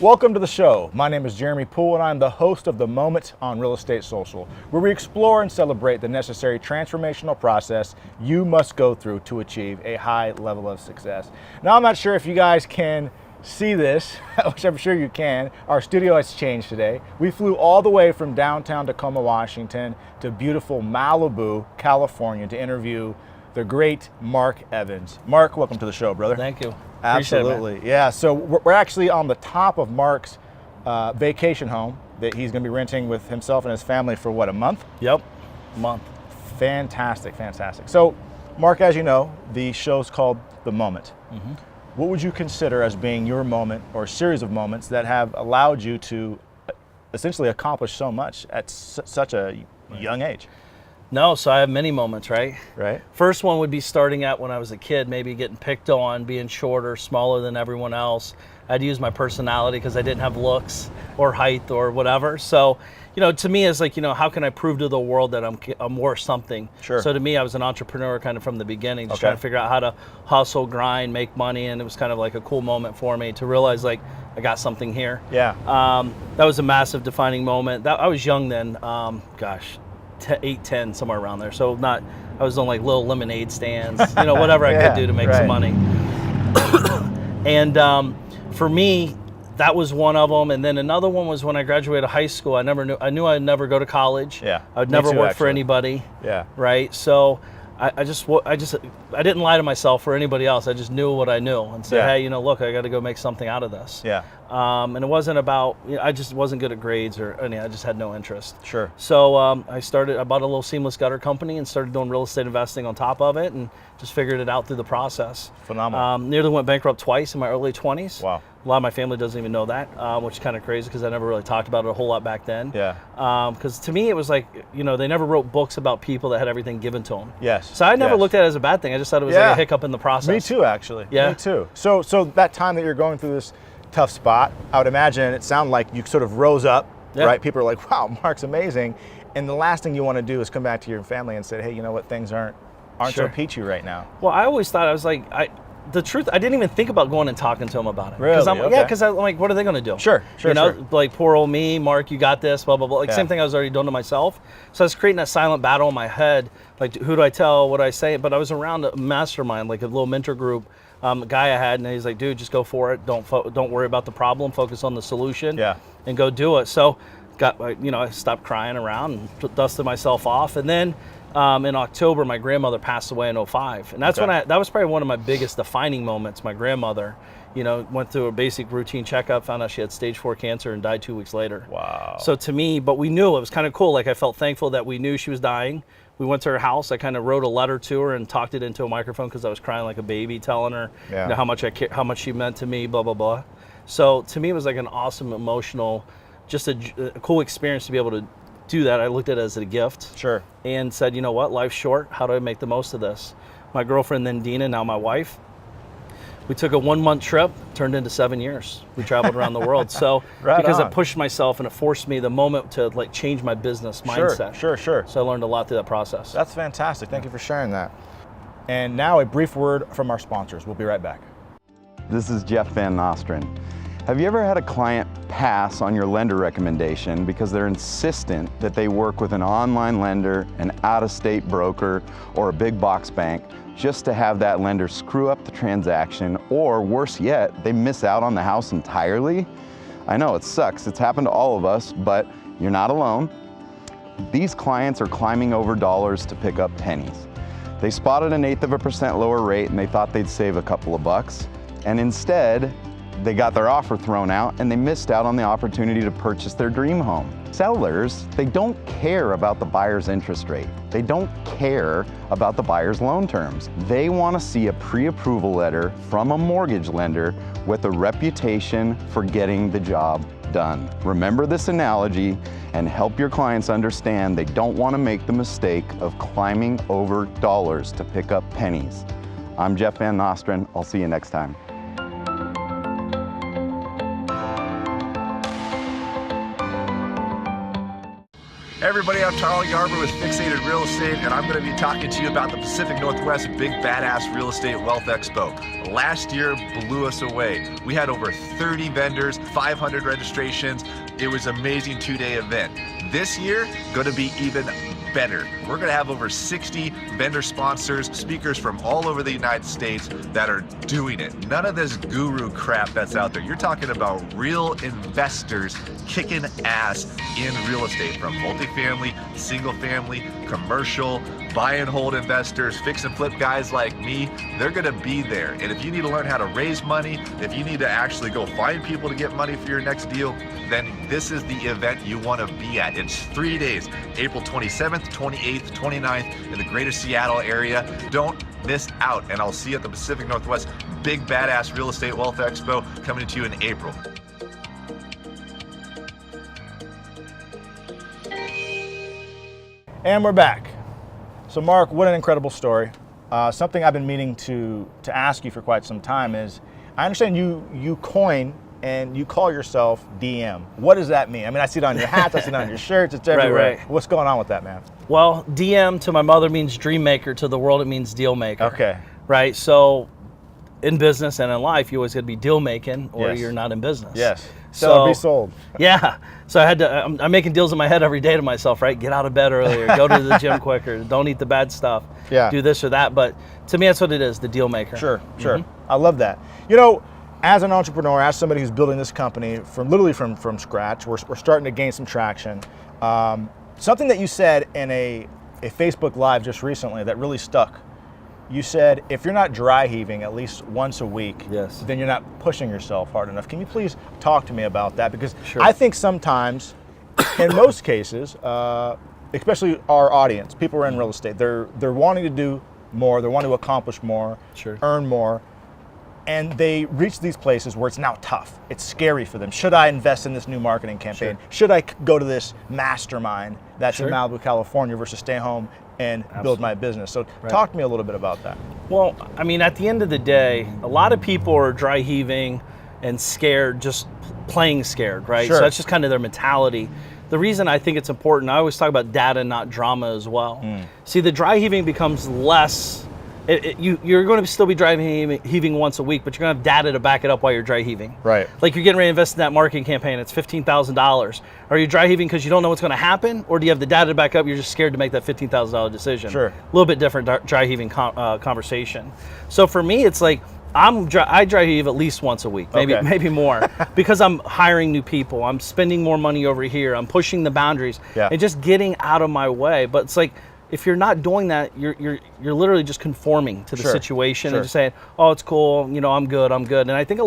Welcome to the show. My name is Jeramy Poole and I'm the host of The Moment on Real Estate Social, where we explore and celebrate the necessary transformational process you must go through to achieve a high level of success. Now, I'm not sure if you guys can see this, which I'm sure you can. Our studio has changed today. We flew all the way from downtown Tacoma, Washington to beautiful Malibu, California to interview the great Mark Evans. Mark, welcome to the show, brother. Thank you. Absolutely. Yeah, so we're actually on the top of Mark's vacation home that he's going to be renting with himself and his family for what, a month? Yep, a month. Fantastic, fantastic. So, Mark, as you know, the show's called The Moment. Mm-hmm. What would you consider as being your moment or series of moments that have allowed you to essentially accomplish so much at such a young age? No, so I have many moments, right? Right. First one would be starting out when I was a kid, maybe getting picked on, being shorter, smaller than everyone else. I'd use my personality because I didn't have looks or height or whatever. So, you know, to me, it's like, you know, how can I prove to the world that I'm worth something? Sure. So to me, I was an entrepreneur kind of from the beginning, just trying to figure out how to hustle, grind, make money. And it was kind of like a cool moment for me to realize, like, I got something here. Yeah. That was a massive defining moment. I was young then, 8, 10, somewhere around there. So I was on like little lemonade stands, you know, whatever I could do to make some money. And for me, that was one of them. And then another one was when I graduated high school. I knew I'd never go to college. Yeah. I would never work for anybody. Yeah. Right. So I didn't lie to myself or anybody else. I just knew what I knew and said, hey, you know, look, I got to go make something out of this. Yeah. And it wasn't about, you know, I just wasn't good at grades or anything. I just had no interest. Sure. So I bought a little seamless gutter company and started doing real estate investing on top of it and just figured it out through the process. Phenomenal. Nearly went bankrupt twice in my early 20s. Wow. A lot of my family doesn't even know that, which is kind of crazy because I never really talked about it a whole lot back then. Yeah. Because to me, it was like, you know, they never wrote books about people that had everything given to them. Yes. So I never looked at it as a bad thing. I just thought it was like a hiccup in the process. Me too, actually. Yeah. Me too. So that time that you're going through this tough spot, I would imagine it sounded like you sort of rose up, right? People are like, wow, Mark's amazing. And the last thing you want to do is come back to your family and say, hey, you know what, things aren't so peachy right now. Well, I always thought, I was like, the truth, I didn't even think about going and talking to them about it. Really? Because I'm like, what are they going to do? Sure. You know, like, poor old me, Mark, you got this, blah, blah, blah. Like, same thing I was already doing to myself. So I was creating that silent battle in my head. Like, who do I tell? What do I say? But I was around a mastermind, like a little mentor group, a guy I had, and he's like, dude, just go for it. Don't worry about the problem. Focus on the solution. Yeah. And go do it. So, I stopped crying around and dusted myself off. And then in October, my grandmother passed away in 2005. And that's when that was probably one of my biggest defining moments. My grandmother, you know, went through a basic routine checkup, found out she had stage 4 cancer and died 2 weeks later. Wow. So to me, but we knew it was kind of cool. Like, I felt thankful that we knew she was dying. We went to her house. I kind of wrote a letter to her and talked it into a microphone because I was crying like a baby, telling her you know, how much she meant to me, blah, blah, blah. So to me, it was like an awesome, emotional, just a cool experience to be able to do that. I looked at it as a gift. Sure. And said, you know what, life's short. How do I make the most of this? My girlfriend, then Dina, now my wife, we took a 1-month trip, turned into 7 years. We traveled around the world. So because it pushed myself and it forced me the moment to like change my business mindset. Sure. So I learned a lot through that process. That's fantastic. Thank you for sharing that. And now a brief word from our sponsors. We'll be right back. This is Jeff Van Nostrand. Have you ever had a client pass on your lender recommendation because they're insistent that they work with an online lender, an out-of-state broker, or a big box bank just to have that lender screw up the transaction, or worse yet, they miss out on the house entirely? I know it sucks. It's happened to all of us, but you're not alone. These clients are climbing over dollars to pick up pennies. They spotted 1/8% lower rate and they thought they'd save a couple of bucks, and instead, they got their offer thrown out and they missed out on the opportunity to purchase their dream home. Sellers, they don't care about the buyer's interest rate. They don't care about the buyer's loan terms. They want to see a pre-approval letter from a mortgage lender with a reputation for getting the job done. Remember this analogy and help your clients understand they don't want to make the mistake of climbing over dollars to pick up pennies. I'm Jeff Van Nostrand. I'll see you next time. Hey everybody, I'm Charlie Yarbrough with Fixated Real Estate, and I'm going to be talking to you about the Pacific Northwest Big Badass Real Estate Wealth Expo. Last year blew us away. We had over 30 vendors, 500 registrations. It was an amazing 2-day event. This year, going to be even better. We're going to have over 60 vendor sponsors, speakers from all over the United States that are doing it. None of this guru crap that's out there. You're talking about real investors kicking ass in real estate, from multifamily, single family, commercial, buy and hold investors, fix and flip guys like me. They're going to be there. And if you need to learn how to raise money, if you need to actually go find people to get money for your next deal, then this is the event you want to be at. It's 3 days, April 27th, 28th, 29th in the greater Seattle area. Don't miss out, and I'll see you at the Pacific Northwest Big Badass Real Estate Wealth Expo coming to you in April. And we're back. So Mark, what an incredible story. Something I've been meaning to ask you for quite some time is, I understand you coin and you call yourself DM. What does that mean? I mean, I see it on your hats, I see it on your shirts, it's everywhere. Right. What's going on with that, man? Well, DM to my mother means dream maker, to the world it means deal maker. Okay. Right, so in business and in life, you always got to be deal making, or Yes. you're not in business. Yes. So be sold. Yeah. So I had to. I'm making deals in my head every day to myself. Right. Get out of bed earlier. Go to the gym quicker. Don't eat the bad stuff. Yeah. Do this or that. But to me, that's what it is. The deal maker. Sure. I love that. You know, as an entrepreneur, as somebody who's building this company literally from scratch, we're starting to gain some traction. Something that you said in a Facebook Live just recently that really stuck. You said, if you're not dry heaving at least once a week, Yes. then you're not pushing yourself hard enough. Can you please talk to me about that? Because Sure. I think sometimes, in most cases, especially our audience, people who are in real estate, they're wanting to do more, they're wanting to accomplish more, Sure. earn more, and they reach these places where it's now tough. It's scary for them. Should I invest in this new marketing campaign? Sure. Should I go to this mastermind that's Sure. in Malibu, California, versus stay home and build my business? So talk to me a little bit about that. Well, I mean, at the end of the day, a lot of people are dry heaving and scared, just playing scared, right? Sure. So that's just kind of their mentality. The reason I think it's important, I always talk about data, not drama as well. See, the dry heaving becomes less. You're going to still be dry heaving once a week, but you're going to have data to back it up while you're dry heaving. Right. Like you're getting ready to invest in that marketing campaign. It's $15,000. Are you dry heaving because you don't know what's going to happen, or do you have the data to back up? You're just scared to make that $15,000 decision. Sure. A little bit different dry heaving conversation. So for me, it's like I dry heave at least once a week, maybe more, because I'm hiring new people. I'm spending more money over here. I'm pushing the boundaries and just getting out of my way. But it's like, if you're not doing that, you're literally just conforming to the situation and just saying, oh, it's cool, you know, I'm good. And I think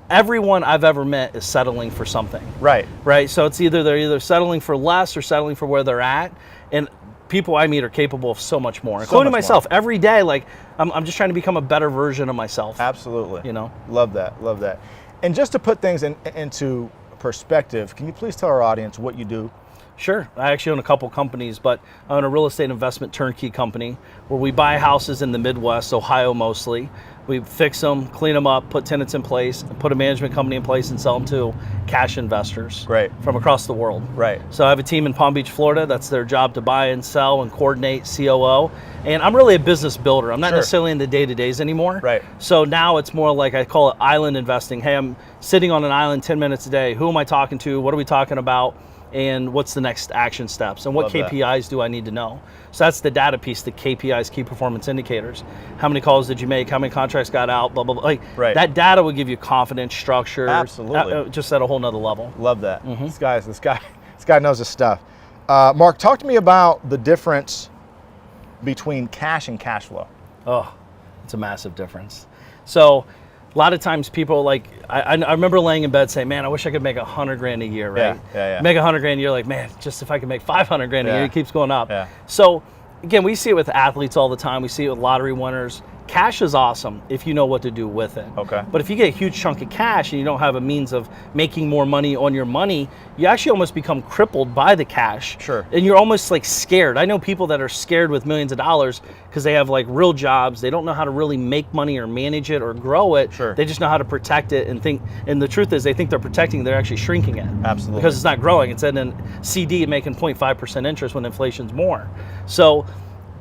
everyone I've ever met is settling for something. Right. Right. So it's they're settling for less or settling for where they're at. And people I meet are capable of so much more, including myself. Every day, like I'm just trying to become a better version of myself. Absolutely. You know. Love that. And just to put things into perspective, can you please tell our audience what you do? Sure. I actually own a couple companies, but I own a real estate investment turnkey company where we buy houses in the Midwest, Ohio mostly. We fix them, clean them up, put tenants in place, and put a management company in place and sell them to cash investors from across the world. Right. So I have a team in Palm Beach, Florida. That's their job, to buy and sell and coordinate COO. And I'm really a business builder. I'm not necessarily in the day-to-days anymore. Right. So now it's more like, I call it island investing. Hey, I'm sitting on an island 10 minutes a day. Who am I talking to? What are we talking about? And what's the next action steps, and what KPIs do I need to know? So that's the data piece, the KPIs, key performance indicators. How many calls did you make? How many contracts got out? Blah, blah, blah. Like, that data will give you confidence, structure. Absolutely. Just at a whole nother level. Love that. This guy knows his stuff. Mark, talk to me about the difference between cash and cash flow. Oh, it's a massive difference. So a lot of times people I remember laying in bed saying, man, I wish I could make $100,000 a year, right? Yeah. Make $100,000 a year, like, man, just if I could make $500,000 a year, it keeps going up. Yeah. So again, we see it with athletes all the time. We see it with lottery winners. Cash is awesome if you know what to do with it. Okay. But if you get a huge chunk of cash and you don't have a means of making more money on your money, you actually almost become crippled by the cash. Sure. And you're almost like scared. I know people that are scared with millions of dollars because they have like real jobs. They don't know how to really make money or manage it or grow it. Sure. They just know how to protect it and think. And the truth is, they think they're protecting it, they're actually shrinking it. Absolutely. Because it's not growing. It's in a CD making 0.5% interest when inflation's more. So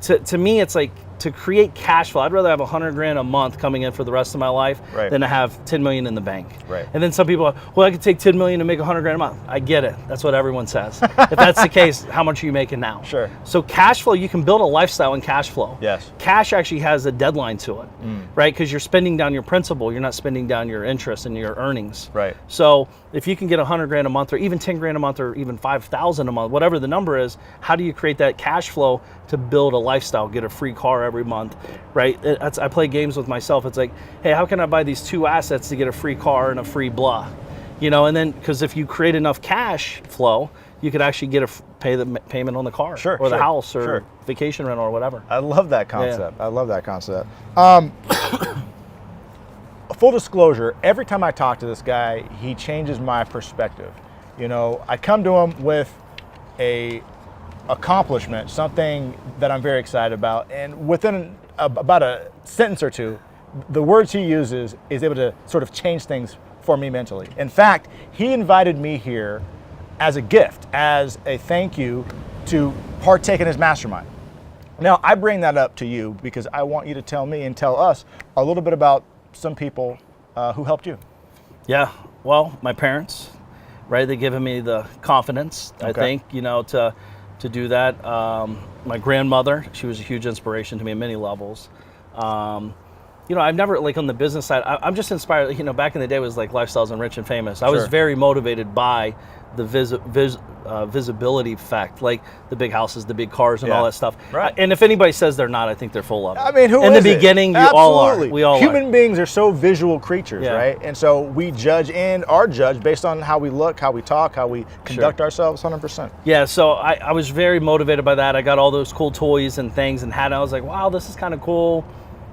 to me, it's like, to create cash flow, I'd rather have 100 grand a month coming in for the rest of my life than to have 10 million in the bank. Right. And then some people are, well, I could take 10 million to make 100 grand a month. I get it. That's what everyone says. If that's the case, how much are you making now? Sure. So cash flow, you can build a lifestyle in cash flow. Yes. Cash actually has a deadline to it, right? Because you're spending down your principal, you're not spending down your interest and your earnings. Right. So if you can get 100 grand a month or even 10 grand a month or even 5,000 a month, whatever the number is, how do you create that cash flow to build a lifestyle, get a free car every month, right? I play games with myself. It's like, hey, how can I buy these 2 assets to get a free car and a free blah? You know, and then, because if you create enough cash flow, you could actually get pay the payment on the car or the house or vacation rental or whatever. I love that concept. I love that concept. Full disclosure, every time I talk to this guy, he changes my perspective. You know, I come to him with a accomplishment, something that I'm very excited about, and within about a sentence or two, the words he uses is able to sort of change things for me mentally. In fact, he invited me here as a gift, as a thank you to partake in his mastermind. Now, I bring that up to you because I want you to tell me and tell us a little bit about some people who helped you. Yeah, well, my parents, right? They've given me the confidence, I think, you know, to do that. My grandmother, she was a huge inspiration to me on many levels. You know, I've never, like on the business side, I'm just inspired, you know, back in the day it was like Lifestyles and Rich and Famous. I was very motivated by the visibility effect, like the big houses, the big cars and all that stuff. Right. And if anybody says they're not, I think they're full of it. I mean, who in is the beginning, it? you all are. Absolutely. We all Human beings are so visual creatures, Yeah. right? And so we judge and are judged based on how we look, how we talk, how we conduct ourselves, 100%. Yeah, so I was very motivated by that. I got all those cool toys and things and I was like, wow, this is kind of cool,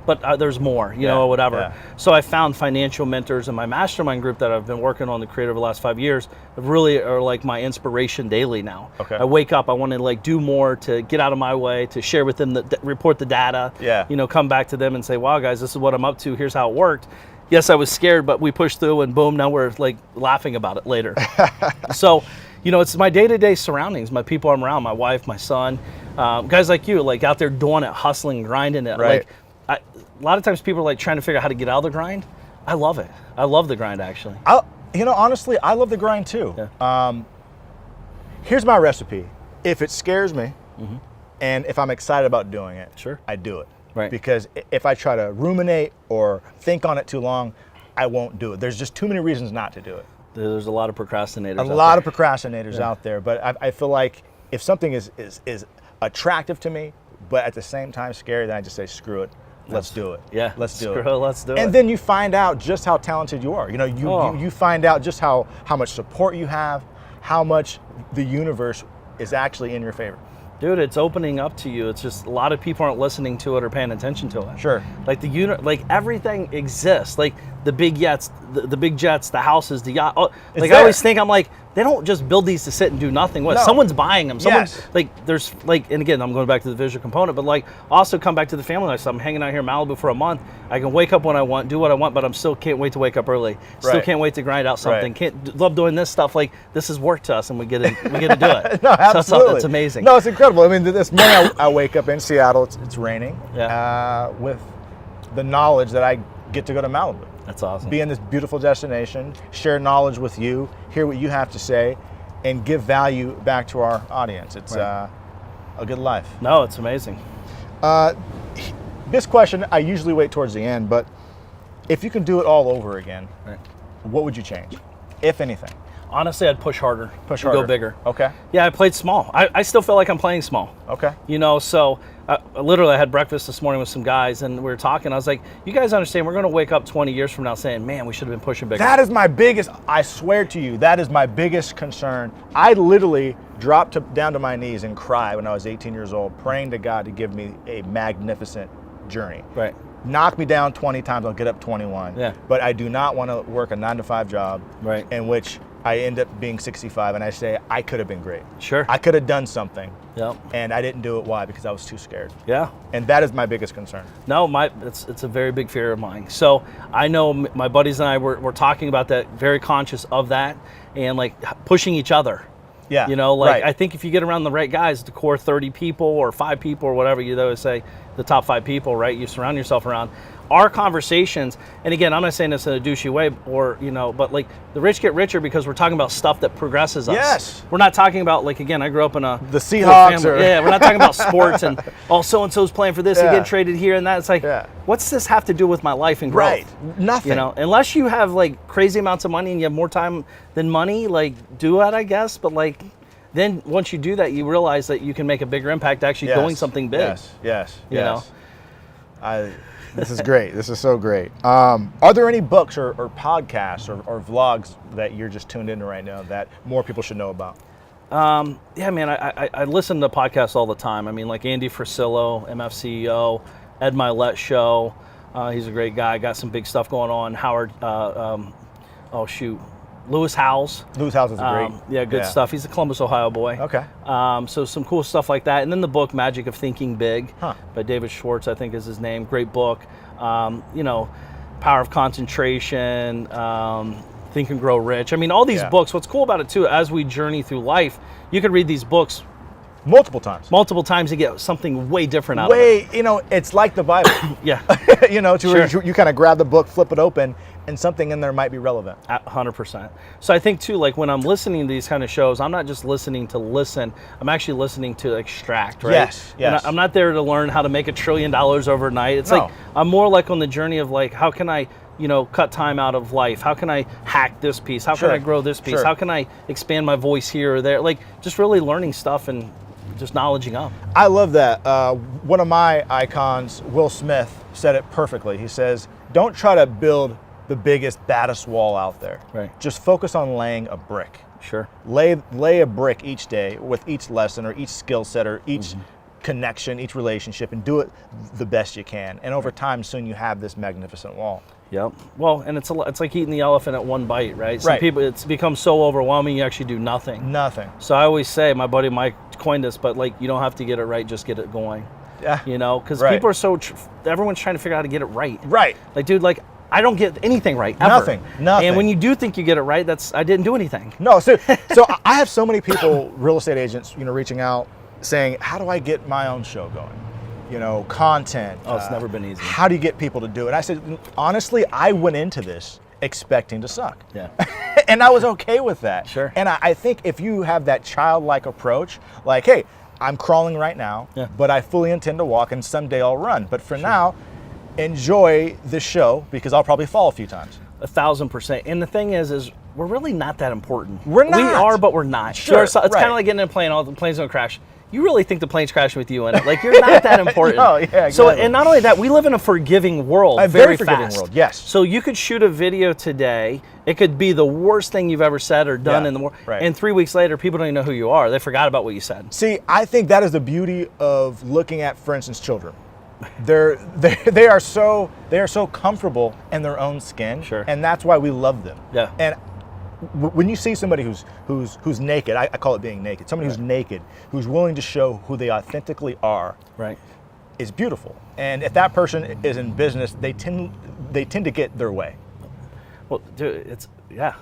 but there's more, you know, whatever. Yeah. So I found financial mentors in my mastermind group that I've been working on the creator over the last 5 years that really are like my inspiration daily now. Okay. I wake up, I want to like do more, to get out of my way, to share with them, report the data, you know, come back to them and say, wow, guys, this is what I'm up to. Here's how it worked. Yes, I was scared, but we pushed through and boom, now we're like laughing about it later. So, you know, it's my day-to-day surroundings, my people I'm around, my wife, my son, guys like you, like out there doing it, hustling, grinding it. Right. Like, a lot of times people are like trying to figure out how to get out of the grind. I love it. I love the grind, actually. You know, honestly, I love the grind too. Yeah. Here's my recipe. If it scares me, and if I'm excited about doing it, I do it. Right. Because if I try to ruminate or think on it too long, I won't do it. There's just too many reasons not to do it. There's a lot of procrastinators. A lot of procrastinators out there, but I feel like if something is attractive to me, but at the same time scary, then I just say, screw it. Let's do it. Yeah. Let's do it. Let's do it. And then you find out just how talented you are. You know, you find out just how much support you have, how much the universe is actually in your favor. Dude, it's opening up to you. It's just a lot of people aren't listening to it or paying attention to it. Sure. Like like everything exists. Like the big jets, the houses, the yacht. Like I always think, I'm like, they don't just build these to sit and do nothing with. No. Someone's buying them. Yes. Like there's like, and again, I'm going back to the visual component, but like also come back to the family life. So I'm hanging out here in Malibu for a month. I can wake up when I want, do what I want, but I'm still can't wait to wake up early. Still can't wait to grind out something. Love doing this stuff. Like this is work to us, and we get to do it. No, absolutely. So it's amazing. No, it's incredible. I mean, this morning I wake up in Seattle. It's raining. Yeah. With the knowledge that I get to go to Malibu. That's awesome. Be in this beautiful destination, share knowledge with you, hear what you have to say, and give value back to our audience. It's a good life. No, it's amazing. This question I usually wait towards the end, but if you can do it all over again, what would you change, if anything? Honestly, I'd push harder. Push harder. Go bigger. Okay. Yeah, I played small. I still feel like I'm playing small. Okay. You know, so literally I had breakfast this morning with some guys and we were talking. I was like, you guys understand we're going to wake up 20 years from now saying, man, we should have been pushing bigger. That is my biggest, I swear to you, that is my biggest concern. I literally dropped down to my knees and cried when I was 18 years old, praying to God to give me a magnificent journey. Right. knock me down 20 times, I'll get up 21. Yeah. But I do not want to work a 9-to-5 job Right. in which I end up being 65 and I say, I could have been great. Sure. I could have done something. Yep. And I didn't do it. Why? Because I was too scared. Yeah. And that is my biggest concern. No, it's a very big fear of mine. So I know my buddies and I were talking about that, very conscious of that, and like pushing each other. Yeah. You know, like right. I think if you get around the right guys, the core 30 people or 5 people or whatever, you always say the top 5 people, right? You surround yourself around. Our conversations, and again, I'm not saying this in a douchey way, or but like the rich get richer because we're talking about stuff that progresses us. Yes. We're not talking about, like, again, I grew up in the Seahawks. Yeah, we're not talking about sports and so and so's playing for this and Yeah. getting traded here and that. It's like, what's this have to do with my life and growth? Right. Nothing. You know, unless you have like crazy amounts of money and you have more time than money, like do it, I guess. But like, then once you do that, you realize that you can make a bigger impact actually doing something big. Yes. You know? This is great. This is so great. Are there any books or podcasts or vlogs that you're just tuned into right now that more people should know about? Yeah, man, I listen to podcasts all the time. I mean, like Andy Frisillo, MF CEO, Ed Milet Show. He's a great guy. Got some big stuff going on. Howard, Lewis Howes. Lewis Howes is great. Yeah, good stuff. He's a Columbus, Ohio boy. Okay. So some cool stuff like that. And then the book, Magic of Thinking Big, Huh. by David Schwartz, I think is his name. Great book. You know, Power of Concentration, Think and Grow Rich. I mean, all these books, what's cool about it too, as we journey through life, you can read these books multiple times and get something way different out of it. You know, it's like the Bible. Yeah. You know, where you kind of grab the book, flip it open, and something in there might be relevant. 100%. So I think too, like when I'm listening to these kind of shows, I'm not just listening to listen, I'm actually listening to extract, right? Yes. And I'm not there to learn how to make $1 trillion overnight. It's like, I'm more like on the journey of like, how can I, cut time out of life? How can I hack this piece? How can I grow this piece? How can I expand my voice here or there? Like just really learning stuff and just knowledging up. I love that. One of my icons, Will Smith, said it perfectly. He says, don't try to build the biggest, baddest wall out there. Right. Just focus on laying a brick. Sure. Lay a brick each day with each lesson or each skill set or each connection, each relationship, and do it the best you can. And over time, soon you have this magnificent wall. Yep. Well, and it's like eating the elephant at one bite, right? Some people, it's become so overwhelming, you actually do nothing. Nothing. So I always say, my buddy Mike coined this, but like, you don't have to get it right, just get it going. Yeah. You know, because people are everyone's trying to figure out how to get it right. Right. Like, dude, like, I don't get anything right, ever. Nothing. And when you do think you get it right, I didn't do anything. No, so I have so many people, real estate agents, reaching out saying, how do I get my own show going? Content. Oh, it's never been easy. How do you get people to do it? I said, honestly, I went into this expecting to suck. Yeah. And I was okay with that. Sure. And I think if you have that childlike approach, like, hey, I'm crawling right now, but I fully intend to walk and someday I'll run. But for now, enjoy the show because I'll probably fall a few times. 1,000%. And the thing is we're really not that important. We're not. We are, but we're not. Sure, it's kind of like getting in a plane, all the planes don't crash. You really think the plane's crashing with you in it? Like, you're not that important. No, yeah, exactly. So, and not only that, we live in a forgiving world. A very forgiving world, yes. So you could shoot a video today. It could be the worst thing you've ever said or done in the world. Right. And 3 weeks later, people don't even know who you are. They forgot about what you said. See, I think that is the beauty of looking at, for instance, children. They are so comfortable in their own skin, and that's why we love them. Yeah. And when you see somebody who's naked, I call it being naked. Somebody who's naked, who's willing to show who they authentically are, is beautiful. And if that person is in business, they tend to get their way. Well, dude,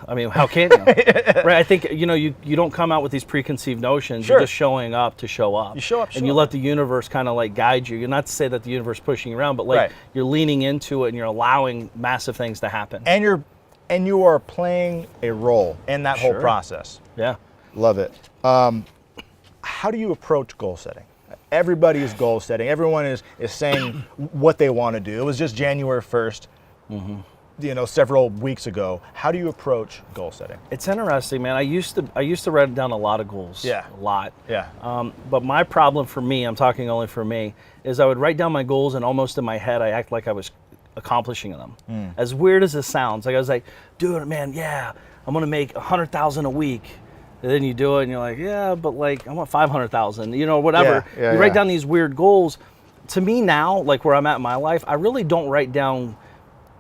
I mean, how can you? Right? I think you don't come out with these preconceived notions. You're just showing up to show up. You show up, and you let the universe kind of like guide you. You're not to say that the universe is pushing you around, but like you're leaning into it and you're allowing massive things to happen. And you are playing a role in that whole process. Yeah. Love it. How do you approach goal setting? Everybody is goal setting. Everyone is saying what they want to do. It was just January 1st, several weeks ago. How do you approach goal setting? It's interesting, man. I used to write down a lot of goals. Yeah. A lot. Yeah. But my problem for me, I'm talking only for me, is I would write down my goals and almost in my head I act like I was accomplishing them. As weird as this sounds, like I was like, dude, man, yeah, I'm gonna make $100,000 a week. And then you do it and you're like, yeah, but like I want 500,000, whatever. You write down these weird goals, to me now, like where I'm at in my life, I really don't write down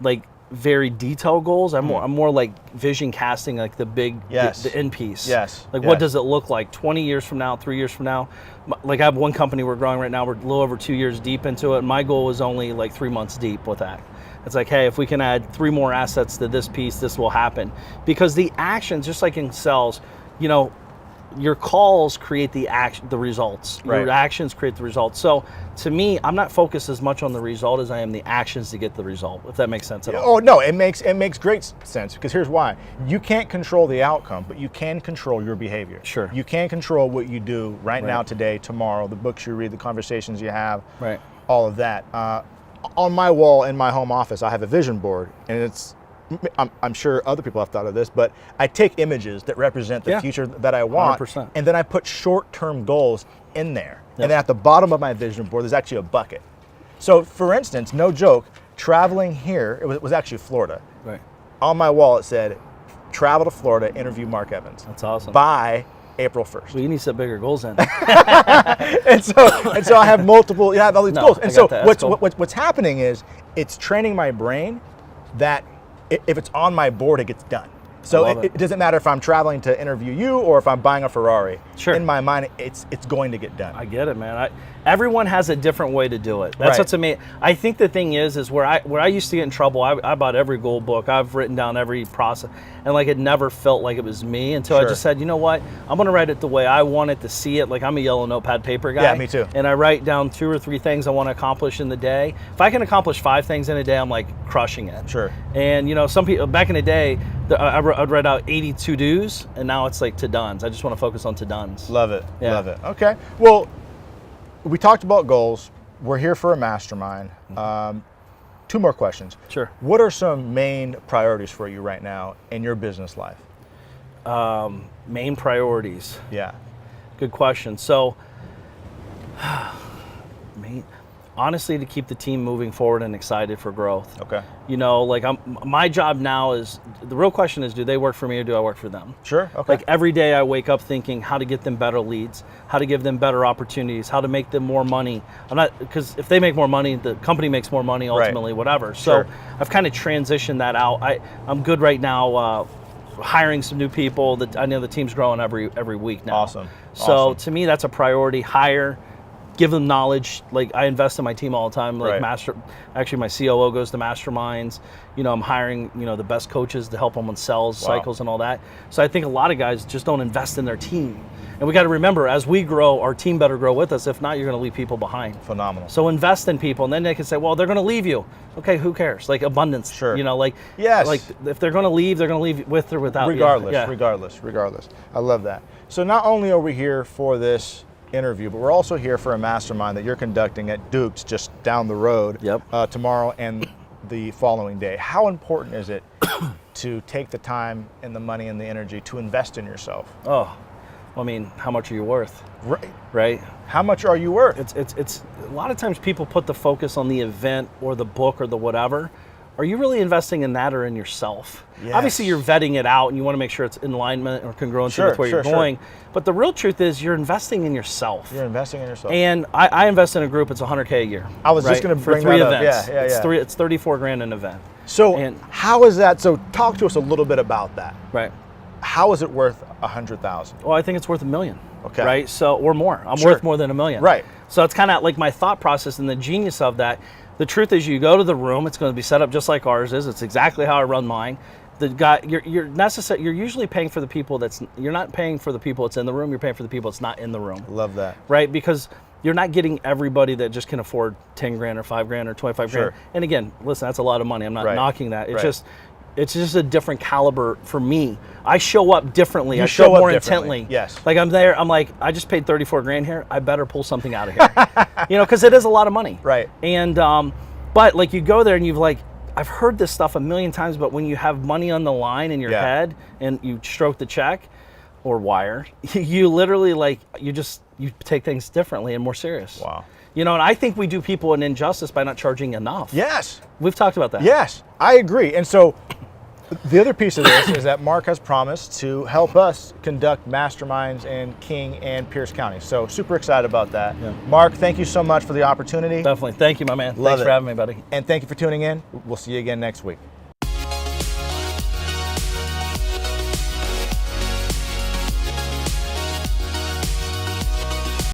like very detailed goals. I'm more like vision casting, like the big, the end piece. Yes. Like what does it look like 20 years from now, 3 years from now? Like I have one company we're growing right now. We're a little over 2 years deep into it. And my goal is only like 3 months deep with that. It's like, hey, if we can add 3 more assets to this piece, this will happen. Because the actions, just like in sales, you know, your calls create the results. Your actions create the results. So to me, I'm not focused as much on the result as I am the actions to get the result, if that makes sense at all. Oh no, it makes great sense, because here's why. You can't control the outcome, but you can control your behavior. Sure. You can control what you do right now, today, tomorrow, the books you read, the conversations you have, all of that. On my wall in my home office, I have a vision board, and I'm sure other people have thought of this, but I take images that represent the future that I want, 100%. and then I put short-term goals in there. And then at the bottom of my vision board, there's actually a bucket. So for instance, no joke, traveling here, it was actually Florida. Right. On my wall it said, travel to Florida, interview Mark Evans. That's awesome. By April 1st. Well, you need to set bigger goals then. and so I have multiple, I have all these goals. And so what's happening is it's training my brain that if it's on my board, it gets done. So it doesn't matter if I'm traveling to interview you or if I'm buying a Ferrari. Sure. In my mind, it's going to get done. I get it, man. Everyone has a different way to do it. That's what's amazing. I think the thing is where I used to get in trouble. I bought every goal book. I've written down every process, and like it never felt like it was me until I just said, you know what? I'm gonna write it the way I want it to see it. Like I'm a yellow notepad paper guy. Yeah, me too. And I write down 2 or 3 things I want to accomplish in the day. If I can accomplish 5 things in a day, I'm like crushing it. Sure. And you know, some people back in the day, I'd write out 80 to-dos, and now it's like to-dones. I just want to focus on to-dones. Love it. Yeah. Love it. Okay. Well, we talked about goals. We're here for a mastermind. 2 more questions. Sure. What are some main priorities for you right now in your business life? Main priorities. Yeah. Good question. So, honestly, to keep the team moving forward and excited for growth. Okay. You know, like my job now is, the real question is, do they work for me or do I work for them? Sure. Okay. Like every day I wake up thinking how to get them better leads, how to give them better opportunities, how to make them more money. Because if they make more money, the company makes more money ultimately, whatever. So I've kind of transitioned that out. I'm good right now hiring some new people. That I know the team's growing every week now. Awesome. So to me, that's a priority. Hire, give them knowledge. Like I invest in my team all the time. Like actually my COO goes to masterminds. You know, I'm hiring, you know, the best coaches to help them on sales cycles and all that. So I think a lot of guys just don't invest in their team. And we got to remember, as we grow, our team better grow with us. If not, you're going to leave people behind. Phenomenal. So invest in people, and then they can say, well, they're going to leave you. Okay, who cares? Like abundance. Sure. You know, like like if they're going to leave, they're going to leave with or without regardless, you. Yeah. Regardless. I love that. So not only are we here for this interview, but we're also here for a mastermind that you're conducting at Duke's just down the road tomorrow and the following day. How important is it to take the time and the money and the energy to invest in yourself? Oh, I mean, how much are you worth? Right. How much are you worth? It's a lot of times people put the focus on the event or the book or the whatever. Are you really investing in that or in yourself? Yes. Obviously, you're vetting it out and you want to make sure it's in alignment or congruency with where you're going. But the real truth is you're investing in yourself. You're investing in yourself. And I invest in a group, it's $100K a year. I was just going to bring for 3 that events. up. It's 34 grand an event. So how is that? So talk to us a little bit about that. Right. How is it worth 100,000? Well, I think it's worth $1 million. Okay. Right. So or more. I'm worth more than $1 million. Right. So it's kind of like my thought process and the genius of that. The truth is, you go to the room. It's going to be set up just like ours is. It's exactly how I run mine. The guy, you're usually paying for the people you're not paying for the people that's in the room. You're paying for the people that's not in the room. Love that. Right, because you're not getting everybody that just can afford 10 grand or 5 grand or 25 grand. And again, listen, that's a lot of money. I'm not knocking that. It's just a different caliber for me. I show up differently. I show up more intently. Yes. Like I'm there. I'm like, I just paid 34 grand here. I better pull something out of here. You know, because it is a lot of money. Right. And but like you go there and you've like, I've heard this stuff a million times, but when you have money on the line in your head and you stroke the check or wire, you literally like you take things differently and more serious. Wow. You know, and I think we do people an injustice by not charging enough. Yes. We've talked about that. Yes, I agree. And so The other piece of this is that Mark has promised to help us conduct masterminds in King and Pierce County. So super excited about that. Yeah. Mark, thank you so much for the opportunity. Definitely. Thank you, my man. Love Thanks it. for having me, buddy. And thank you for tuning in. We'll see you again next week.